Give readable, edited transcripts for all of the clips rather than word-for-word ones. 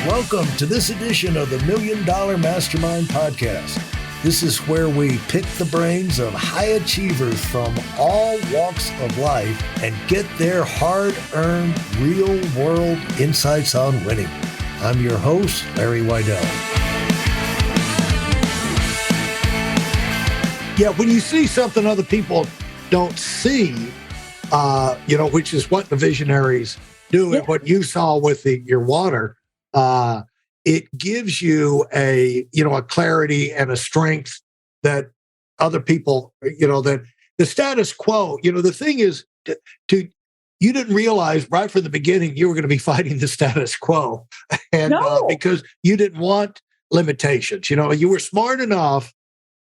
Welcome to this edition of the Million Dollar Mastermind podcast. This is where we pick the brains of high achievers from all walks of life and get their hard-earned, real-world insights on winning. I'm your host, Larry Weidel. Yeah, when you see something other people don't see, which is what the visionaries do, and what you saw with your water, it gives you a clarity and a strength that other people, that the status quo, the thing is you didn't realize right from the beginning you were going to be fighting the status quo and because you didn't want limitations. You were smart enough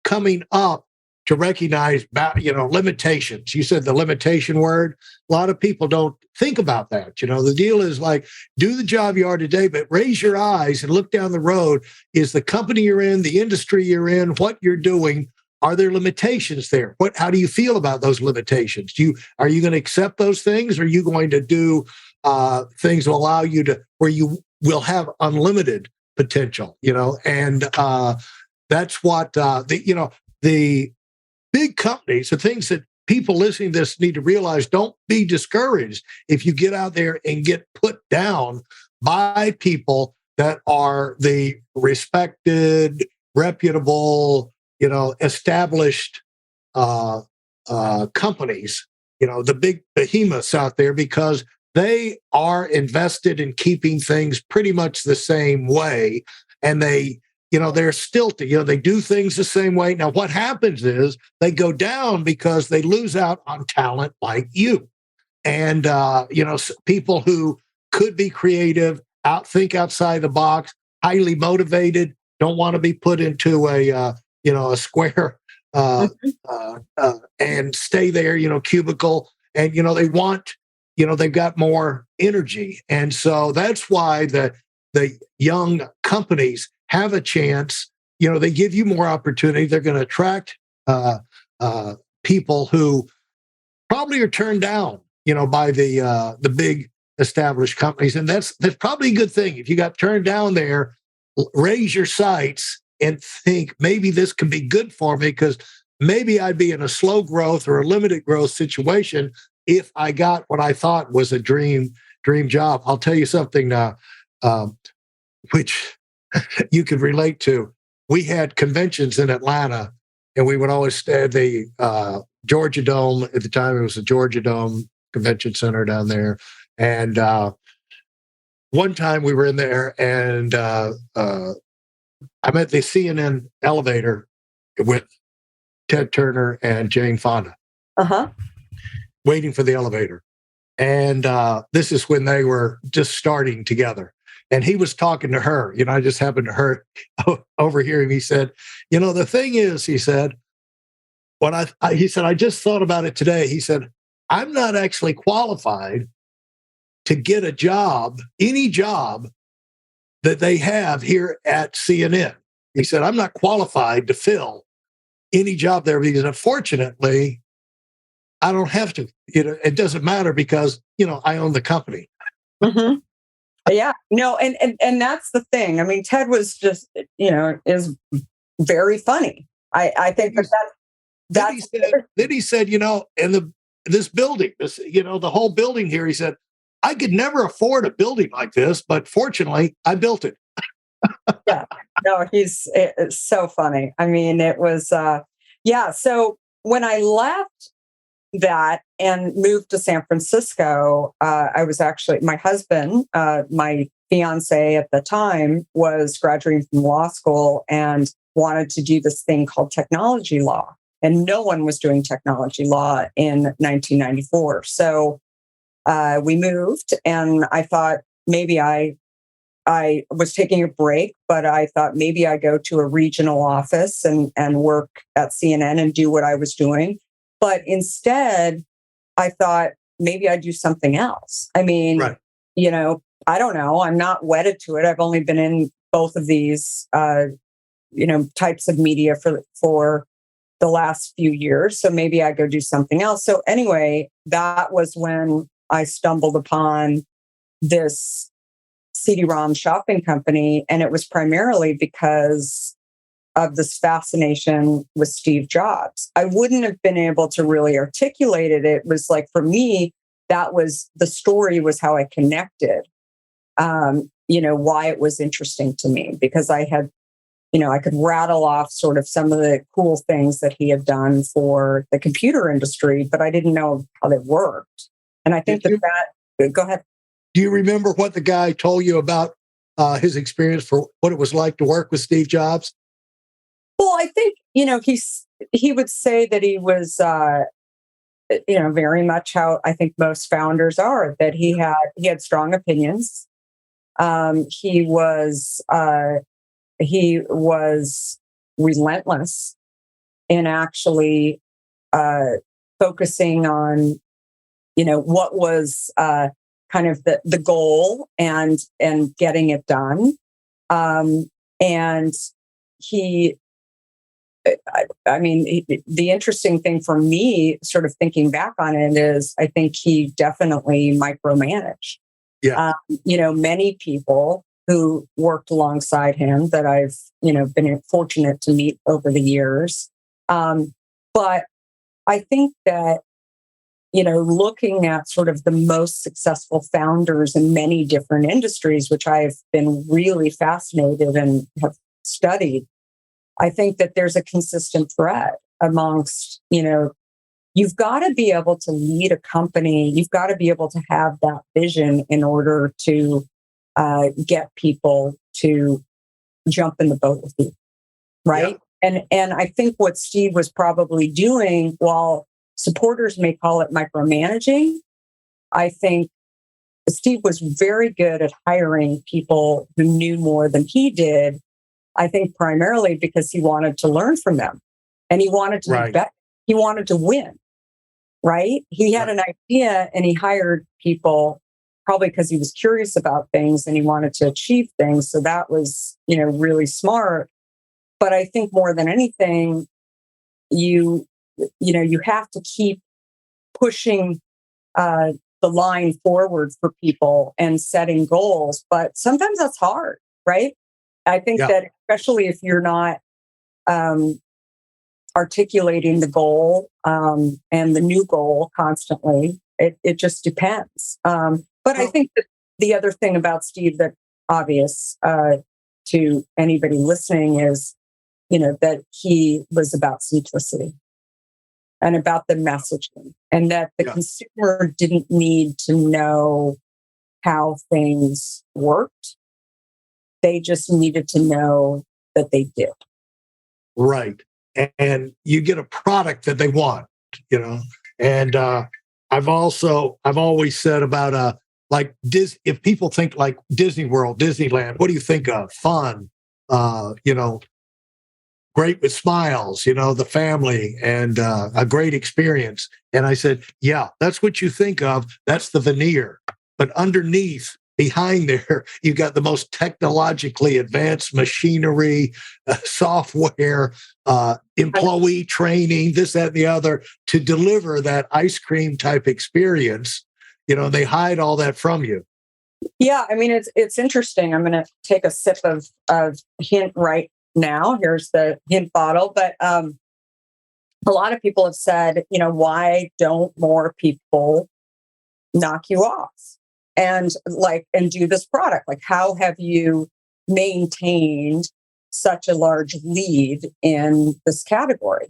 coming up to recognize, limitations. You said the limitation word. A lot of people don't think about that. The deal is like, do the job you are today, but raise your eyes and look down the road. Is the company you're in, the industry you're in, what you're doing, are there limitations there? How do you feel about those limitations? Are you going to accept those things? Or are you going to do things that allow you to, where you will have unlimited potential, and that's what, the big companies, the things that people listening to this need to realize, don't be discouraged if you get out there and get put down by people that are the respected, reputable, established companies, the big behemoths out there, because they are invested in keeping things pretty much the same way. And they're stilted, they do things the same way. Now, what happens is they go down because they lose out on talent like you. And, people who could be creative, think outside the box, highly motivated, don't want to be put into a square and stay there, cubicle. And, they want, they've got more energy. And so that's why the young companies have a chance. They give you more opportunity. They're going to attract people who probably are turned down, by the big established companies, and that's probably a good thing. If you got turned down there, raise your sights and think, maybe this could be good for me, because maybe I'd be in a slow growth or a limited growth situation if I got what I thought was a dream job. I'll tell you something which you could relate to. We had conventions in Atlanta, and we would always stay at the Georgia Dome. At the time, it was the Georgia Dome Convention Center down there. And one time we were in there, and I'm at the CNN elevator with Ted Turner and Jane Fonda, waiting for the elevator. And this is when they were just starting together. And he was talking to her. I just happened to overhear him. He said, the thing is, he said, he said, I just thought about it today. He said, I'm not actually qualified to get a job, any job that they have here at CNN. He said, I'm not qualified to fill any job there, because unfortunately, I don't have to. It doesn't matter, because, I own the company. Mm-hmm. Yeah, no, and that's the thing. I mean, Ted was just, is very funny. I think that then he said, in this building, the whole building here, he said, I could never afford a building like this, but fortunately, I built it. Yeah, no, it's so funny. I mean, it was, So when I left that and moved to San Francisco, I was actually, my husband, my fiance at the time, was graduating from law school and wanted to do this thing called technology law. And no one was doing technology law in 1994. So we moved, and I thought maybe I was taking a break, but I thought maybe I go to a regional office and work at CNN and do what I was doing. But instead, I thought maybe I'd do something else. I mean, right. I don't know. I'm not wedded to it. I've only been in both of these, types of media for the last few years. So maybe I go do something else. So anyway, that was when I stumbled upon this CD-ROM shopping company. And it was primarily because of this fascination with Steve Jobs. I wouldn't have been able to really articulate it. It was like, for me, that was the story, was how I connected, why it was interesting to me, because I had, I could rattle off sort of some of the cool things that he had done for the computer industry, but I didn't know how they worked. And I think go ahead. Do you remember what the guy told you about his experience for what it was like to work with Steve Jobs? Well, I think, he would say that he was, very much how I think most founders are, that he had strong opinions. He was relentless in actually focusing on, what was kind of the goal and getting it done. And he, the interesting thing for me, sort of thinking back on it, is I think he definitely micromanaged. Yeah. Many people who worked alongside him that I've, been fortunate to meet over the years. But I think that, looking at sort of the most successful founders in many different industries, which I've been really fascinated and have studied, I think that there's a consistent thread amongst, you've got to be able to lead a company. You've got to be able to have that vision in order to get people to jump in the boat with you, right? Yeah. And I think what Steve was probably doing, while supporters may call it micromanaging, I think Steve was very good at hiring people who knew more than he did. I think primarily because he wanted to learn from them, and he wanted to be better. He wanted to win, right? He had an idea and he hired people probably because he was curious about things and he wanted to achieve things. So that was, really smart. But I think more than anything, you have to keep pushing the line forward for people and setting goals. But sometimes that's hard, right? I think that especially if you're not articulating the goal and the new goal constantly, it just depends. But I think that the other thing about Steve that's obvious to anybody listening is, that he was about simplicity and about the messaging, and that the consumer didn't need to know how things worked. They just needed to know that they did. Right. And you get a product that they want, And I've always said about if people think like Disney World, Disneyland, what do you think of? Fun, great with smiles, the family, and a great experience. And I said, yeah, that's what you think of. That's the veneer. But underneath, behind there, you got the most technologically advanced machinery, software, employee training, this, that, and the other, to deliver that ice cream type experience. They hide all that from you. Yeah, it's interesting. I'm going to take a sip of hint right now. Here's the hint bottle. But a lot of people have said, why don't more people knock you off and do this product? Like, how have you maintained such a large lead in this category?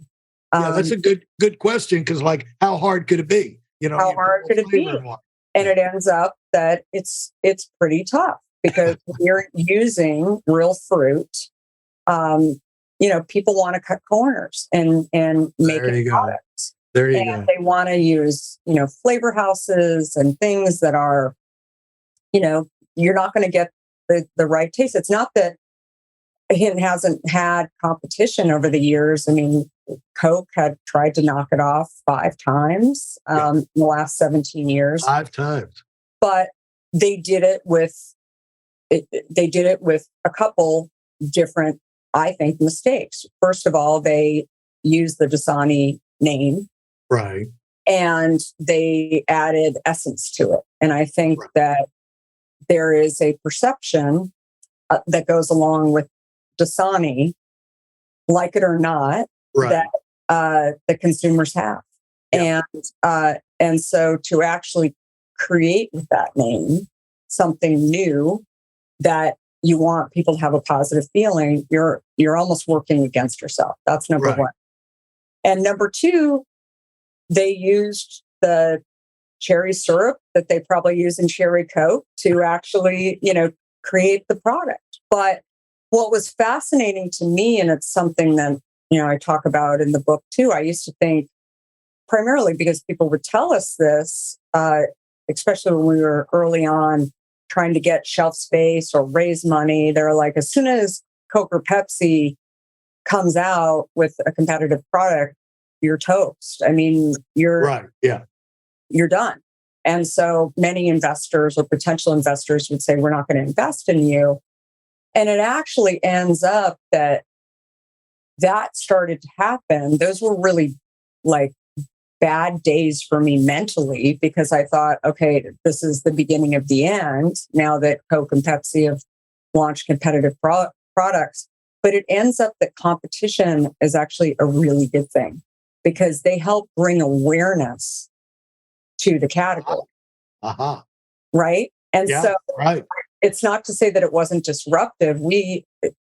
Yeah, that's a good question, because how hard could it be? How hard could it be? And it ends up that it's pretty tough, because you're using real fruit. People want to cut corners and make it products. There you go. They want to use, flavor houses and things that are, you're not going to get the right taste. It's not that it hasn't had competition over the years. Coke had tried to knock it off 5 times in the last 17 years. 5 times. But they did it with a couple different, I think, mistakes. First of all, they used the Dasani name. Right. And they added essence to it. And I think that there is a perception that goes along with Dasani, like it or not, Right. that the consumers have. Yeah. And so to actually create with that name something new that you want people to have a positive feeling, you're almost working against yourself. That's number Right. one. And number two, they used the cherry syrup that they probably use in cherry Coke to actually, create the product. But what was fascinating to me, and it's something that, I talk about in the book too, I used to think primarily because people would tell us this, especially when we were early on trying to get shelf space or raise money. They're like, as soon as Coke or Pepsi comes out with a competitive product, you're toast. I mean, Right. Yeah. you're done. And so many investors or potential investors would say, we're not going to invest in you. And it actually ends up that started to happen. Those were really like bad days for me mentally, because I thought, okay, this is the beginning of the end now that Coke and Pepsi have launched competitive products. But it ends up that competition is actually a really good thing because they help bring awareness to the category. Uh-huh. Right. And Yeah. so Right. it's not to say that it wasn't disruptive.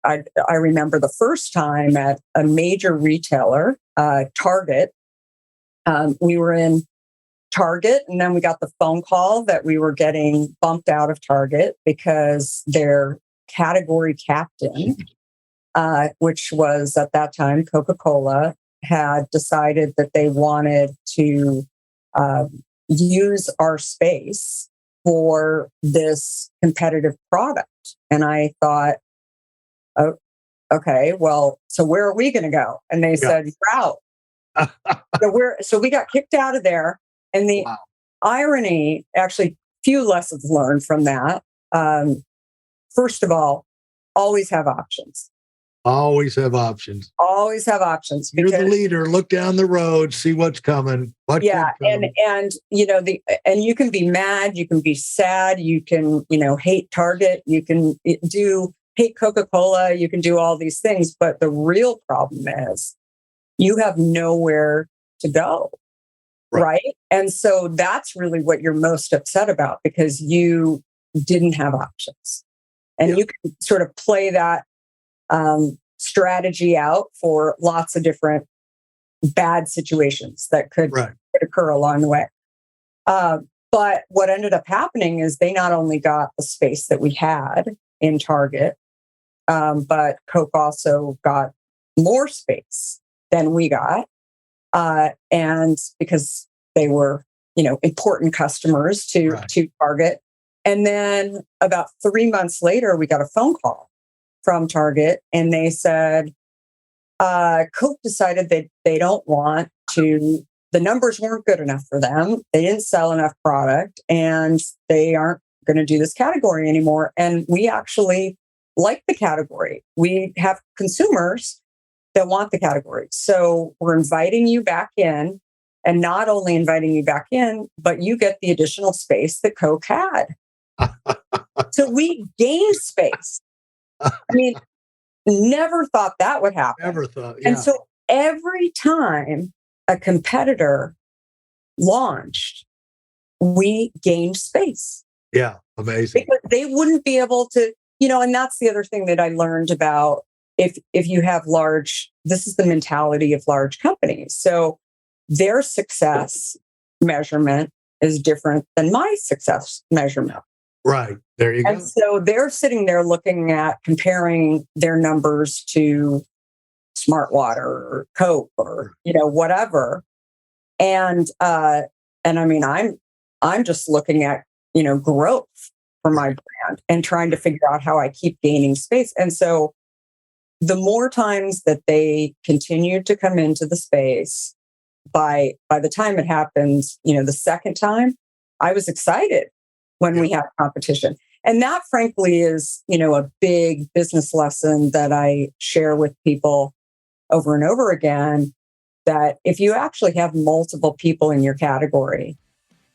I remember the first time at a major retailer, Target. We were in Target, and then we got the phone call that we were getting bumped out of Target because their category captain, which was at that time Coca-Cola, had decided that they wanted to use our space for this competitive product. And I thought, oh, okay, well, so where are we going to go? And they said, you're out. So we got kicked out of there. And the irony, actually, few lessons learned from that. First of all, always have options. Always have options. Always have options. You're the leader. Look down the road, see what's coming. And you can be mad, you can be sad, you can hate Target, you can hate Coca-Cola, you can do all these things, but the real problem is you have nowhere to go, right? And so that's really what you're most upset about, because you didn't have options, and you can sort of play that strategy out for lots of different bad situations that could occur along the way. But what ended up happening is they not only got the space that we had in Target, but Coke also got more space than we got. And because they were, important customers to Target. And then about 3 months later, we got a phone call from Target, and they said, Coke decided that they don't want to, the numbers weren't good enough for them. They didn't sell enough product, and they aren't going to do this category anymore. And we actually like the category. We have consumers that want the category. So we're inviting you back in, and not only inviting you back in, but you get the additional space that Coke had. So we gained space. I mean, never thought that would happen. Never thought. And so every time a competitor launched, we gained space. Yeah, amazing. Because they wouldn't be able to, and that's the other thing that I learned about if you have this is the mentality of large companies. So their success measurement is different than my success measurement. Right. There you go. And so they're sitting there looking at comparing their numbers to Smart Water or Coke or, whatever. And I mean, I'm just looking at, growth for my brand and trying to figure out how I keep gaining space. And so the more times that they continued to come into the space, by the time it happens, the second time, I was excited when we had competition. And that, frankly, is, a big business lesson that I share with people over and over again, that if you actually have multiple people in your category,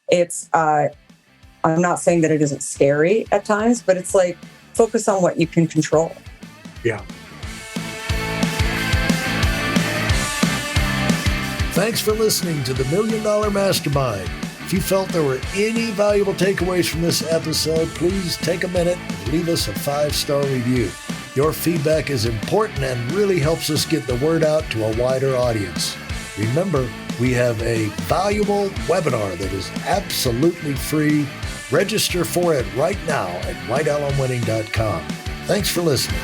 it's I'm not saying that it isn't scary at times, but it's like, focus on what you can control. Yeah. Thanks for listening to the Million Dollar Mastermind. If you felt there were any valuable takeaways from this episode, please take a minute and leave us a 5-star review. Your feedback is important and really helps us get the word out to a wider audience. Remember, we have a valuable webinar that is absolutely free. Register for it right now at weidelonwinning.com. Thanks for listening.